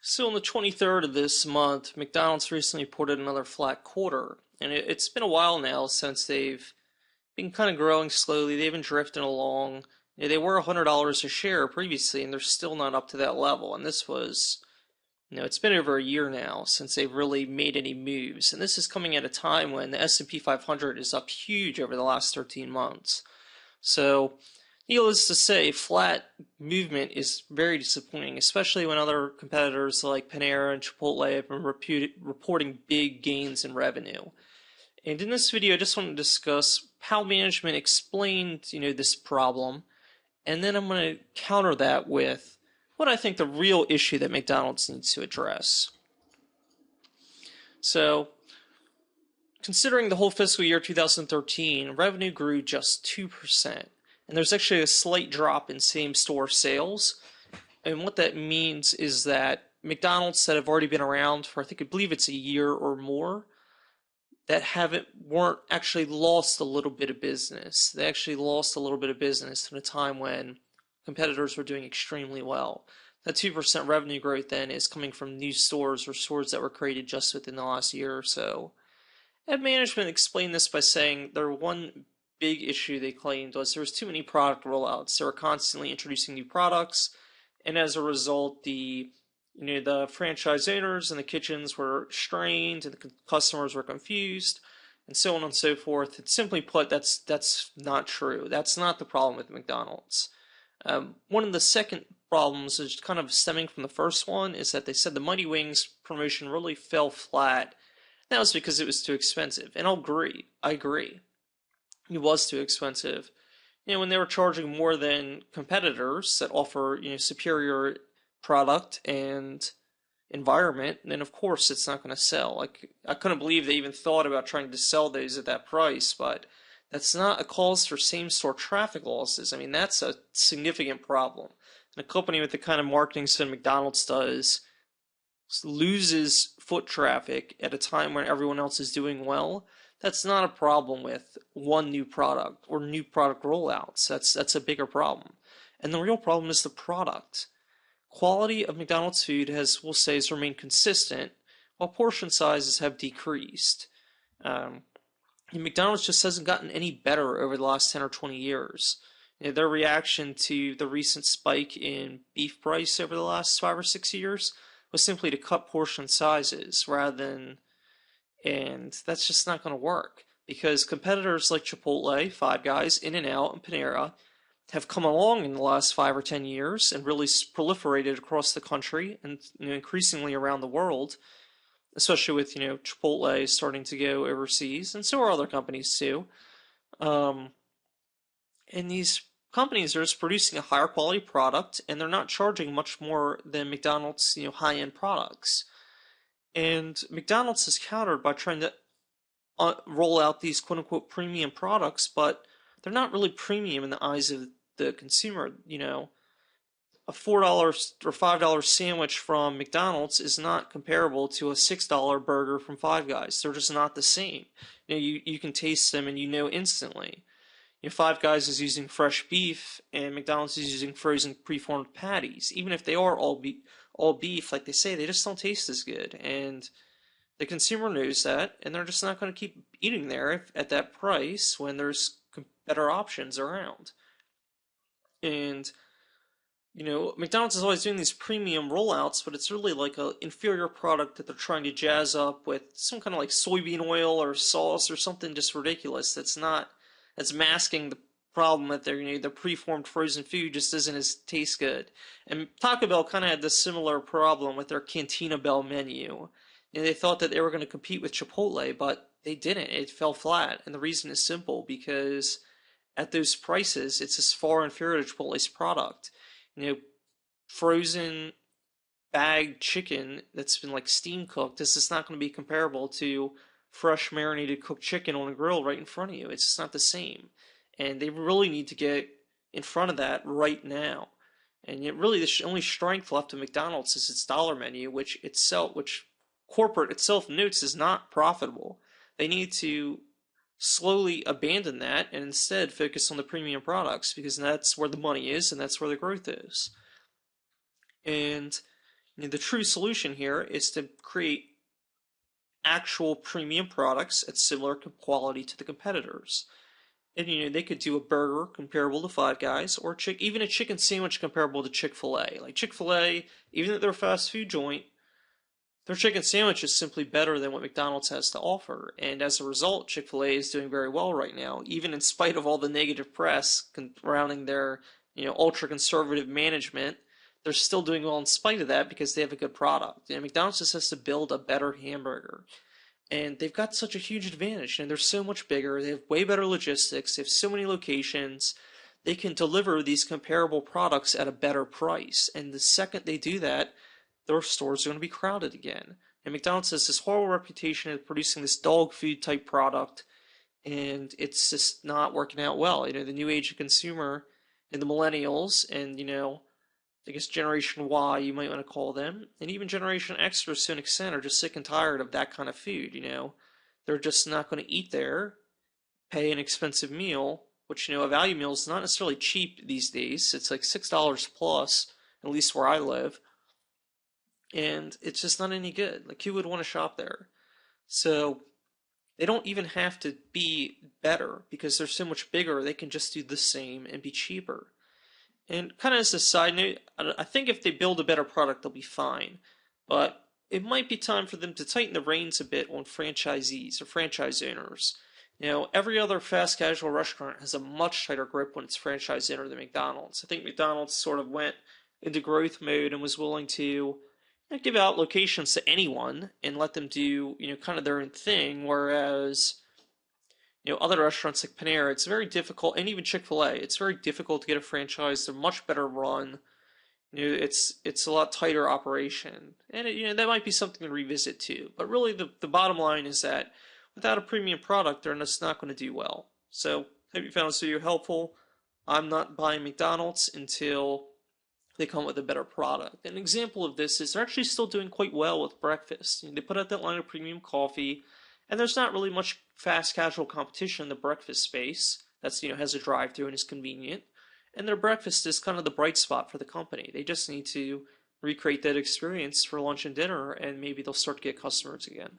So on the 23rd of this month, McDonald's recently reported another flat quarter, and it's been a while now since they've been kind of growing slowly. They've been drifting along. They were $100 a share previously, and they're still not up to that level. And this was, it's been over a year now since they've really made any moves. And this is coming at a time when the S&P 500 is up huge over the last 13 months. So, needless to say, flat movement is very disappointing, especially when other competitors like Panera and Chipotle have been reporting big gains in revenue. And in this video, I just want to discuss how management explained, this problem, and then I'm going to counter that with what I think the real issue that McDonald's needs to address. So, considering the whole fiscal year 2013, revenue grew just 2%. And there's actually a slight drop in same-store sales. And what that means is that McDonald's that have already been around for, I believe it's a year or more, that weren't actually lost a little bit of business. They actually lost a little bit of business in a time when competitors were doing extremely well. That 2% revenue growth then is coming from new stores or stores that were created just within the last year or so. And management explained this by saying their one big issue they claimed was there was too many product rollouts. They were constantly introducing new products, and as a result, the franchise owners and the kitchens were strained, and the customers were confused, and so on and so forth. And simply put, that's not true. That's not the problem with McDonald's. One of the second problems is kind of stemming from the first one, is that they said the Mighty Wings promotion really fell flat. That was because it was too expensive, and I agree. It was too expensive. When they were charging more than competitors that offer, superior product and environment, then of course it's not going to sell. Like, I couldn't believe they even thought about trying to sell those at that price, but that's not a cause for same-store traffic losses. I mean, that's a significant problem. And a company with the kind of marketing spend McDonald's does loses foot traffic at a time when everyone else is doing well. That's not a problem with one new product or new product rollouts. That's a bigger problem. And the real problem is the product. Quality of McDonald's food has remained consistent, while portion sizes have decreased. And McDonald's just hasn't gotten any better over the last 10 or 20 years. Their reaction to the recent spike in beef price over the last 5 or 6 years was simply to cut portion sizes and that's just not going to work, because competitors like Chipotle, Five Guys, In-N-Out, and Panera have come along in the last 5 or 10 years and really proliferated across the country and increasingly around the world, especially with Chipotle starting to go overseas, and so are other companies too. And these companies are just producing a higher quality product, and they're not charging much more than McDonald's high-end products. And McDonald's has countered by trying to roll out these quote-unquote premium products, but they're not really premium in the eyes of the consumer. A $4 or $5 sandwich from McDonald's is not comparable to a $6 burger from Five Guys. They're just not the same. You can taste them and instantly. Five Guys is using fresh beef, and McDonald's is using frozen preformed patties. Even if they are all beef, like they say, they just don't taste as good. And the consumer knows that, and they're just not going to keep eating there at that price when there's better options around. And, McDonald's is always doing these premium rollouts, but it's really like an inferior product that they're trying to jazz up with some kind of like soybean oil or sauce or something just ridiculous that's masking the problem that the preformed frozen food just isn't as taste good. And Taco Bell kind of had this similar problem with their Cantina Bell menu. They thought that they were going to compete with Chipotle, but they didn't. It fell flat, and the reason is simple, because at those prices, it's just far inferior to Chipotle's product. Frozen bagged chicken that's been like steam cooked, this is not going to be comparable to fresh marinated cooked chicken on a grill right in front of you. It's just not the same. And they really need to get in front of that right now. And yet really the only strength left of McDonald's is its dollar menu, which corporate itself notes is not profitable. They need to slowly abandon that and instead focus on the premium products, because that's where the money is and that's where the growth is. And The true solution here is to create actual premium products at similar quality to the competitors. And they could do a burger comparable to Five Guys, or even a chicken sandwich comparable to Chick-fil-A. Like Chick-fil-A, even though they're a fast food joint, their chicken sandwich is simply better than what McDonald's has to offer. And as a result, Chick-fil-A is doing very well right now, even in spite of all the negative press surrounding their, ultra-conservative management. They're still doing well in spite of that because they have a good product. And McDonald's just has to build a better hamburger. And they've got such a huge advantage, and they're so much bigger. They have way better logistics. They have so many locations. They can deliver these comparable products at a better price. And the second they do that, their stores are going to be crowded again. And McDonald's has this horrible reputation of producing this dog food type product, and it's just not working out well. The new age of consumer and the millennials and, I guess Generation Y, you might want to call them, and even Generation X to a certain extent are just sick and tired of that kind of food, They're just not going to eat there, pay an expensive meal, which, a value meal is not necessarily cheap these days. It's like $6 plus, at least where I live. And it's just not any good. Like, who would want to shop there? So they don't even have to be better because they're so much bigger. They can just do the same and be cheaper. And kind of as a side note, I think if they build a better product, they'll be fine. But it might be time for them to tighten the reins a bit on franchisees or franchise owners. Every other fast casual restaurant has a much tighter grip when it's franchise owner than McDonald's. I think McDonald's sort of went into growth mode and was willing to give out locations to anyone and let them do, kind of their own thing, whereas, other restaurants like Panera, it's very difficult, and even Chick-fil-A, it's very difficult to get a franchise. They're much better run. It's a lot tighter operation, and that might be something to revisit too. But really, the bottom line is that without a premium product, they're just not going to do well. So, hope you found this video helpful. I'm not buying McDonald's until they come with a better product. An example of this is they're actually still doing quite well with breakfast. They put out that line of premium coffee, and there's not really much fast casual competition in the breakfast space. That's has a drive-through and is convenient. And their breakfast is kind of the bright spot for the company. They just need to recreate that experience for lunch and dinner, and maybe they'll start to get customers again.